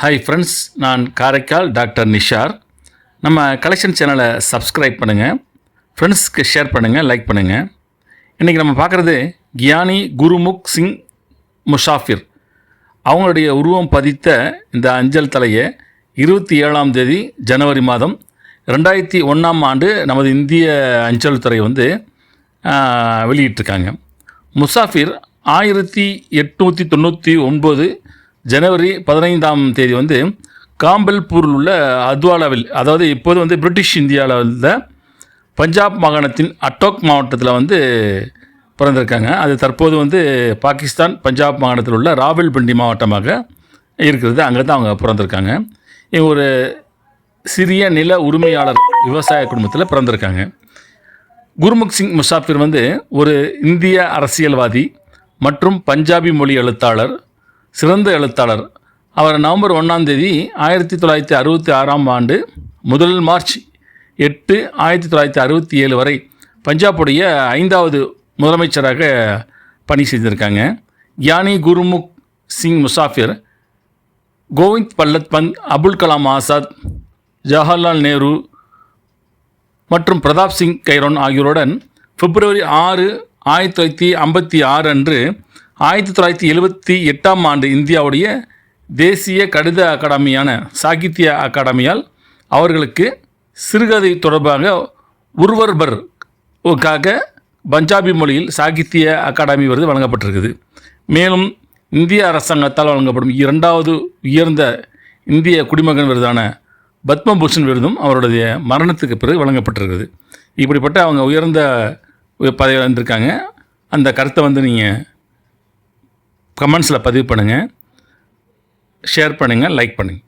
Hi friends, நான் Karaikal doctor Nishar. நம்ம collection சேனலை சப்ஸ்கிரைப் பண்ணுங்கள், ஃப்ரெண்ட்ஸ்க்கு ஷேர் பண்ணுங்கள், லைக் பண்ணுங்கள். இன்றைக்கி நம்ம பார்க்குறது கியானி குருமுக் சிங் முஷாஃபிர். அவங்களுடைய உருவம் பதித்த இந்த அஞ்சல் தலையை 27ஆம் தேதி ஜனவரி மாதம் 2001ஆம் ஆண்டு நமது இந்திய அஞ்சல் துறை வெளியிட்டிருக்காங்க. முசாஃபிர் 1899 ஜனவரி 15ஆம் தேதி காம்பல்பூரில் உள்ள அத்வாலாவில், அதாவது இப்போது பிரிட்டிஷ் இந்தியாவில் உள்ள பஞ்சாப் மாகாணத்தின் அட்டோக் மாவட்டத்தில் பிறந்திருக்காங்க. அது தற்போது பாகிஸ்தான் பஞ்சாப் மாகாணத்தில் உள்ள ராவல்பிண்டி மாவட்டமாக இருக்கிறது. அங்கே தான் அவங்க பிறந்திருக்காங்க. இவங்க ஒரு சிறிய நில உரிமையாளர் விவசாய குடும்பத்தில் பிறந்திருக்காங்க. குருமுக் சிங் முசாஃபிர் ஒரு இந்திய அரசியல்வாதி மற்றும் பஞ்சாபி மொழி எழுத்தாளர், சிறந்த எழுத்தாளர். அவர் நவம்பர் 1ஆம் தேதி 1966ஆம் ஆண்டு முதல் மார்ச் 8, 1967 வரை பஞ்சாபுடைய 5வது முதலமைச்சராக பணி செய்திருக்காங்க. கியானி குருமுக் சிங் முசாஃபிர் கோவிந்த் பல்லத் பந்த், அபுல் கலாம் ஆசாத், ஜவஹர்லால் நேரு மற்றும் பிரதாப் சிங் கைரோன் ஆகியோருடன் பிப்ரவரி 6, 1956 அன்று 1978ஆம் ஆண்டு இந்தியாவுடைய தேசிய கடித அகாடமியான சாகித்ய அகாடமியால் அவர்களுக்கு சிறுகதை தொடர்பாக உருவர்பர்க்காக பஞ்சாபி மொழியில் சாகித்ய அகாடமி விருது வழங்கப்பட்டிருக்குது. மேலும் இந்திய அரசாங்கத்தால் வழங்கப்படும் 2வது உயர்ந்த இந்திய குடிமகன் விருதான பத்மபூஷன் விருதும் அவருடைய மரணத்துக்கு பிறகு வழங்கப்பட்டிருக்குது. இப்படிப்பட்ட அவங்க உயர்ந்த பதவியில் இருந்திருக்காங்க. அந்த கருத்தை நீங்கள் கமெண்ட்ஸில் பதிவு பண்ணுங்கள், ஷேர் பண்ணுங்கள், லைக் பண்ணுங்கள்.